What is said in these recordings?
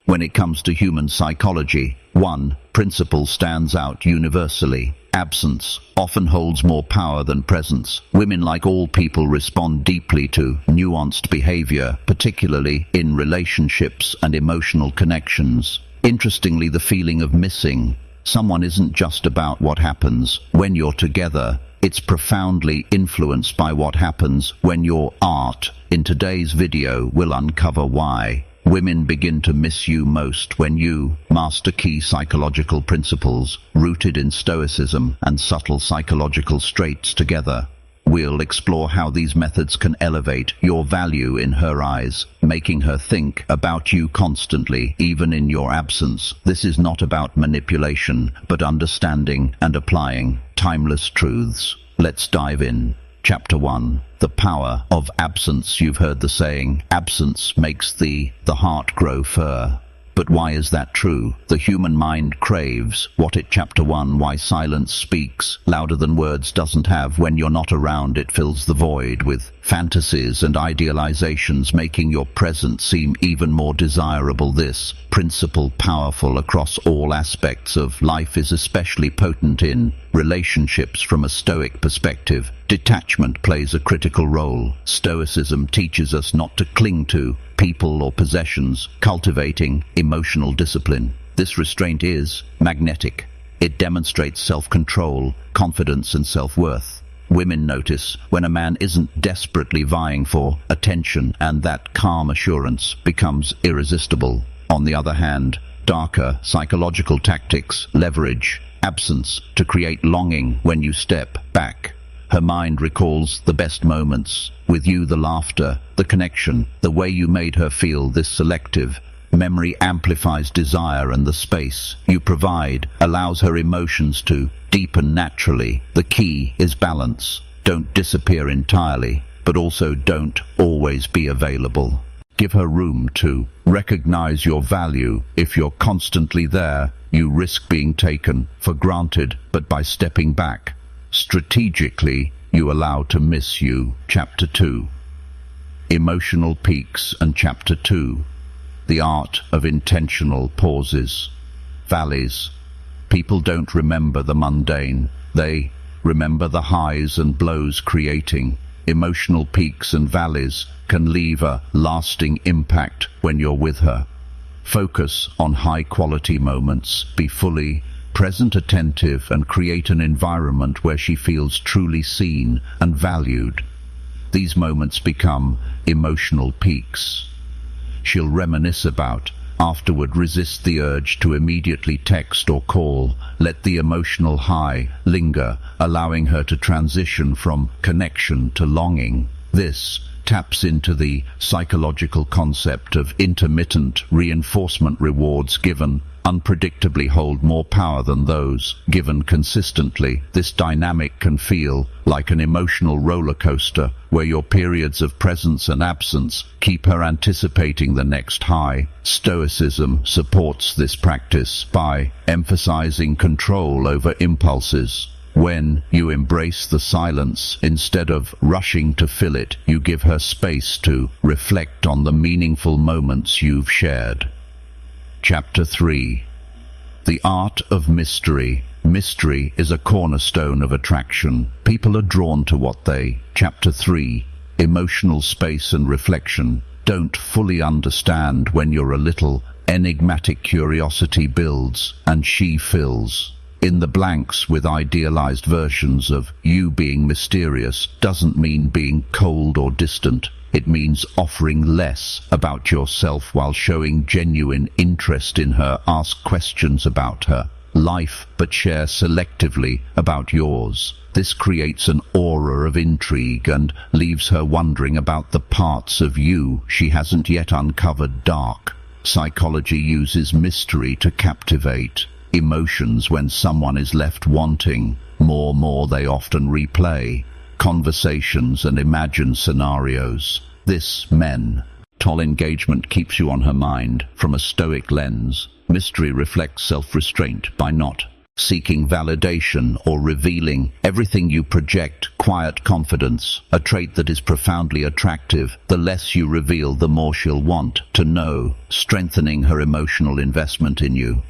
When it comes to human psychology, one principle stands out universally. Absence often holds more power than presence. Women, like all people, respond deeply to nuanced behavior, particularly in relationships and emotional connections. Interestingly, the feeling of missing someone isn't just about what happens when you're together. It's profoundly influenced by what happens when you're apart. In today's video, we'll uncover why women begin to miss you most when you master key psychological principles rooted in Stoicism and subtle psychological traits together. We'll explore how these methods can elevate your value in her eyes, making her think about you constantly, even in your absence. This is not about manipulation, but understanding and applying timeless truths. Let's dive in. Chapter 1. The power of absence. You've heard the saying, absence makes the heart grow fur. But why is that true? The human mind craves what it. Chapter 1. Why silence speaks louder than words doesn't have. When you're not around, it fills the void with fantasies and idealizations, making your presence seem even more desirable. This principle, powerful across all aspects of life, is especially potent in relationships. From a Stoic perspective, detachment plays a critical role. Stoicism teaches us not to cling to people or possessions, cultivating emotional discipline. This restraint is magnetic. It demonstrates self-control, confidence, and self-worth. Women notice when a man isn't desperately vying for attention, and that calm assurance becomes irresistible. On the other hand, darker psychological tactics leverage absence to create longing. When you step back, her mind recalls the best moments with you, the laughter, the connection, the way you made her feel. This selective memory amplifies desire, and the space you provide allows her emotions to deepen naturally. The key is balance. Don't disappear entirely, but also don't always be available. Give her room to recognize your value. If you're constantly there, you risk being taken for granted, but by stepping back strategically, you allow to miss you. Chapter 2. Emotional peaks. And Chapter 2. The art of intentional pauses. Valleys. People don't remember the mundane. They remember the highs and lows. Creating emotional peaks and valleys can leave a lasting impact when you're with her. Focus on high-quality moments. Be fully present, attentive, and create an environment where she feels truly seen and valued. These moments become emotional peaks she'll reminisce about afterward. Resist the urge to immediately text or call. Let the emotional high linger, allowing her to transition from connection to longing. This taps into the psychological concept of intermittent reinforcement. Rewards given unpredictably hold more power than those given consistently. This dynamic can feel like an emotional roller coaster, where your periods of presence and absence keep her anticipating the next high. Stoicism supports this practice by emphasizing control over impulses. When you embrace the silence instead of rushing to fill it, you give her space to reflect on the meaningful moments you've shared. Chapter 3. The art of mystery. Mystery is a cornerstone of attraction. People are drawn to what they. Chapter 3. Emotional space and reflection. Don't fully understand when you're a little enigmatic. Curiosity builds, and she fills in the blanks with idealized versions of you. Being mysterious doesn't mean being cold or distant. It means offering less about yourself while showing genuine interest in her. Ask questions about her life, but share selectively about yours. This creates an aura of intrigue and leaves her wondering about the parts of you she hasn't yet uncovered. Dark psychology uses mystery to captivate emotions. When someone is left wanting more, they often replay conversations and imagine scenarios. This mental engagement keeps you on her mind. From a Stoic lens, mystery reflects self-restraint. By not seeking validation or revealing everything you project. Quiet confidence, a trait that is profoundly attractive. The less you reveal, the more she'll want to know, strengthening her emotional investment in you.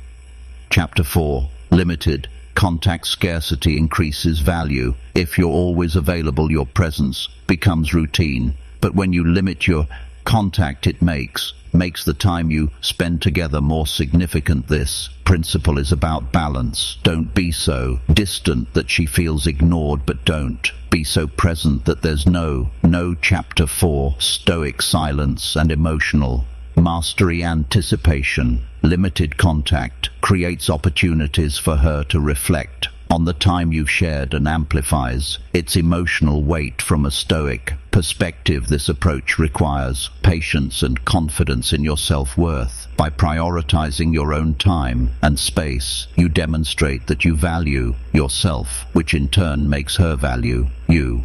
Chapter 4. Limited contact scarcity increases value. If you're always available, your presence becomes routine. But when you limit your contact, it makes the time you spend together more significant. This principle is about balance. Don't be so distant that she feels ignored, but don't be so present that there's no. Chapter 4. Stoic silence and emotional mastery. Anticipation. Limited contact creates opportunities for her to reflect on the time you've shared and amplifies its emotional weight. From a Stoic perspective, this approach requires patience and confidence in your self-worth. By prioritizing your own time and space, you demonstrate that you value yourself, which in turn makes her value you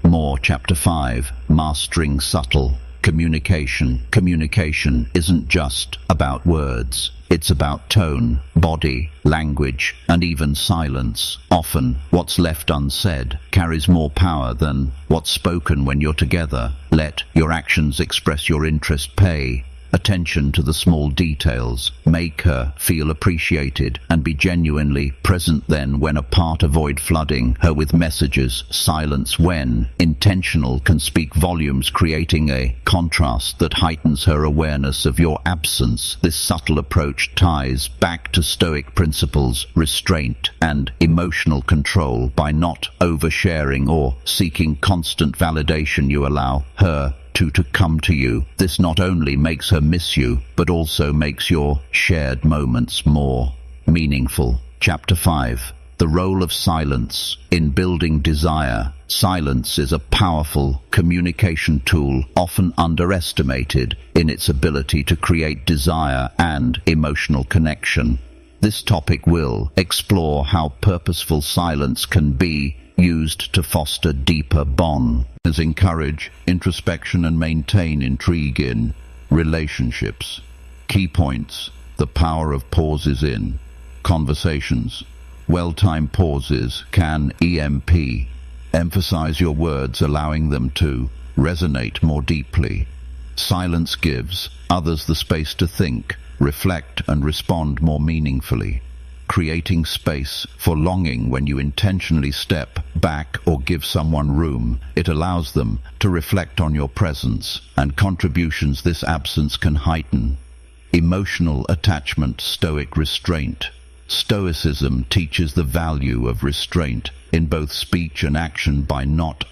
more. Chapter 5. Mastering subtle communication. Communication isn't just about words. It's about tone, body, language, and even silence. Often, what's left unsaid carries more power than what's spoken. When you're together, let your actions express your interest. Pay attention to the small details. Make her feel appreciated and be genuinely present then when apart. Avoid flooding her with messages. Silence, when intentional, can speak volumes, creating a contrast that heightens her awareness of your absence. This subtle approach ties back to Stoic principles, restraint and emotional control. By not oversharing or seeking constant validation, you allow her to come to you. This not only makes her miss you, but also makes your shared moments more meaningful. Chapter 5. The role of silence in building desire. Silence is a powerful communication tool, often underestimated in its ability to create desire and emotional connection. This topic will explore how purposeful silence can be used to foster deeper bonds, encourage introspection and maintain intrigue in relationships. Key points: the power of pauses in conversations. Well-timed pauses can emphasize your words, allowing them to resonate more deeply. Silence gives others the space to think, reflect, and respond more meaningfully. Creating space for longing. When you intentionally step back or give someone room, it allows them to reflect on your presence and contributions. This absence can heighten emotional attachment. Stoic restraint. Stoicism teaches the value of restraint in both speech and action. By not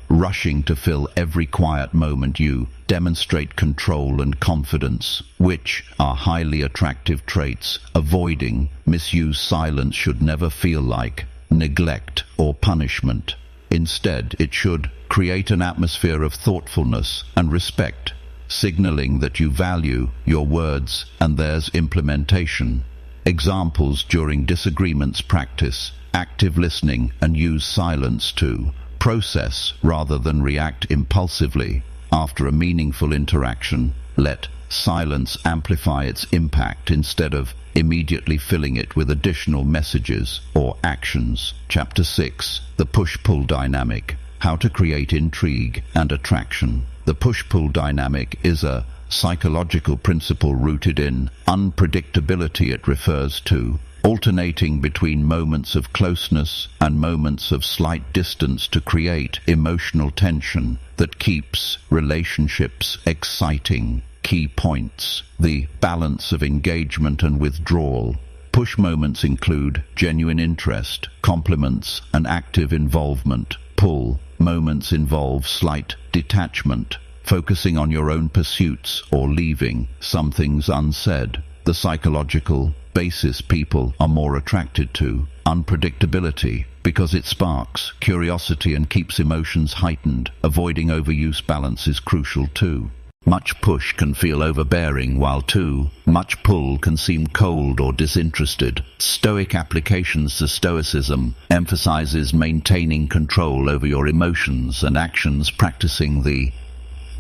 rushing to fill every quiet moment, you demonstrate control and confidence, which are highly attractive traits. Avoiding misuse. Silence should never feel like neglect or punishment. Instead, it should create an atmosphere of thoughtfulness and respect, signaling that you value your words and theirs implementation. Examples: during disagreements, practice active listening and use silence to process rather than react impulsively. After a meaningful interaction, let silence amplify its impact instead of immediately filling it with additional messages or actions. Chapter 6. The push-pull dynamic. How to create intrigue and attraction. The push-pull dynamic is a psychological principle rooted in unpredictability. It refers to alternating between moments of closeness and moments of slight distance to create emotional tension that keeps relationships exciting. Key points: the balance of engagement and withdrawal. Push moments include genuine interest, compliments, and active involvement. Pull moments involve slight detachment, focusing on your own pursuits or leaving some things unsaid. The psychological basis: people are more attracted to unpredictability because it sparks curiosity and keeps emotions heightened. Avoiding overuse. Balance is crucial too. Much push can feel overbearing, while too much pull can seem cold or disinterested. Stoic applications to Stoicism emphasizes maintaining control over your emotions and actions, practicing the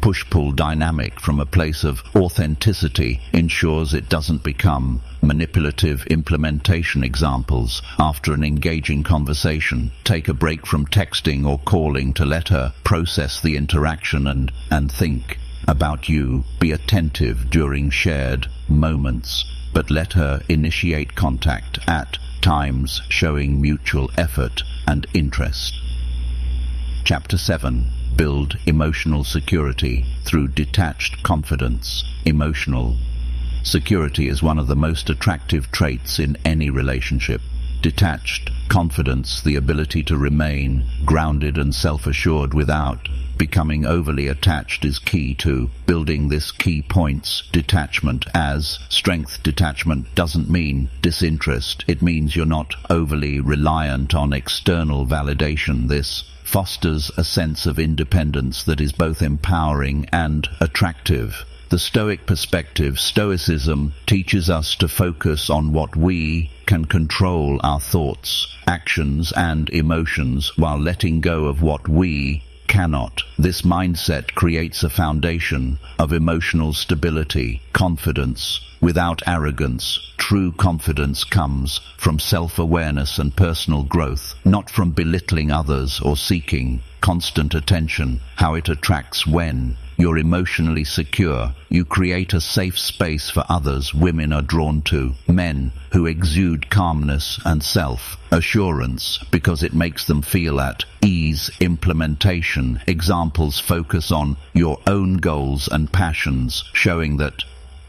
push-pull dynamic from a place of authenticity ensures it doesn't become manipulative implementation. Examples: after an engaging conversation, take a break from texting or calling to let her process the interaction and think about you. Be attentive during shared moments, but let her initiate contact at times, showing mutual effort and interest. Chapter 7. Build emotional security through detached confidence. Emotional security is one of the most attractive traits in any relationship. Detached confidence, the ability to remain grounded and self-assured without becoming overly attached, is key to building this. Key points: detachment as strength. Detachment doesn't mean disinterest. It means you're not overly reliant on external validation. This fosters a sense of independence that is both empowering and attractive. The Stoic perspective. Stoicism teaches us to focus on what we can control: our thoughts, actions, and emotions, while letting go of what we cannot. This mindset creates a foundation of emotional stability, confidence without arrogance. True confidence comes from self-awareness and personal growth, not from belittling others or seeking constant attention. How it attracts: when you're emotionally secure, you create a safe space for others. Women are drawn to men who exude calmness and self-assurance because it makes them feel at ease. Implementation. Examples: focus on your own goals and passions, showing that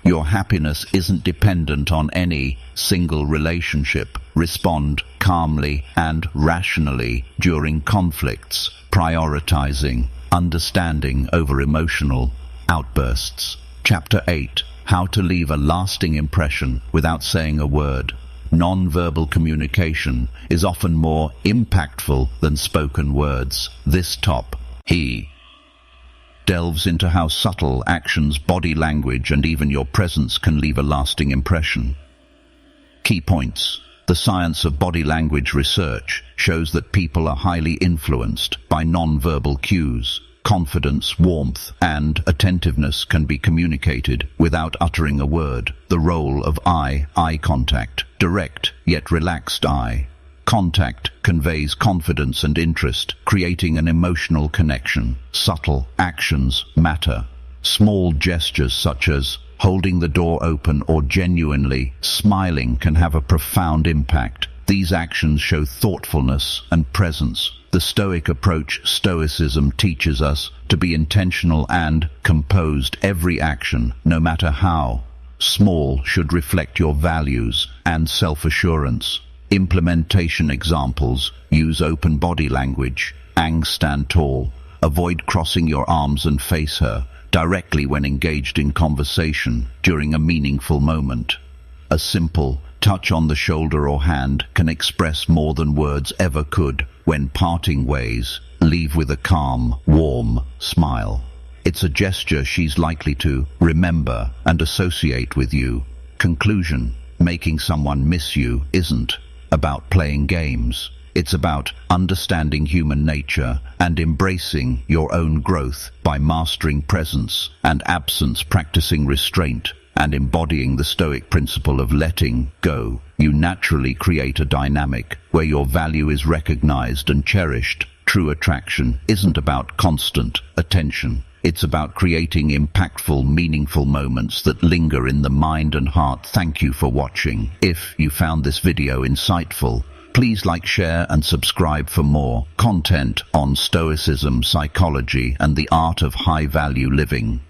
your happiness isn't dependent on any single relationship. Respond calmly and rationally during conflicts, prioritizing understanding over emotional outbursts. Chapter 8. How to leave a lasting impression without saying a word. Non-verbal communication is often more impactful than spoken words. This top he delves into how subtle actions, body language, and even your presence can leave a lasting impression. Key points. The science of body language research shows that people are highly influenced by non-verbal cues. Confidence, warmth, and attentiveness can be communicated without uttering a word. The role of eye contact. Direct yet relaxed eye contact conveys confidence and interest, creating an emotional connection. Subtle actions matter. Small gestures such as holding the door open or genuinely smiling can have a profound impact. These actions show thoughtfulness and presence. The Stoic approach. Stoicism teaches us to be intentional and composed. Every action, no matter how small, should reflect your values and self-assurance. Implementation examples: use open body language. Stand tall. Avoid crossing your arms and face her directly when engaged in conversation during a meaningful moment. A simple touch on the shoulder or hand can express more than words ever could. When parting ways, leave with a calm, warm smile. It's a gesture she's likely to remember and associate with you. Conclusion: making someone miss you isn't about playing games. It's about understanding human nature and embracing your own growth. By mastering presence and absence, practicing restraint, and embodying the Stoic principle of letting go, you naturally create a dynamic where your value is recognized and cherished. True attraction isn't about constant attention. It's about creating impactful, meaningful moments that linger in the mind and heart. Thank you for watching. If you found this video insightful, please like, share, and subscribe for more content on Stoicism, psychology, and the art of high-value living.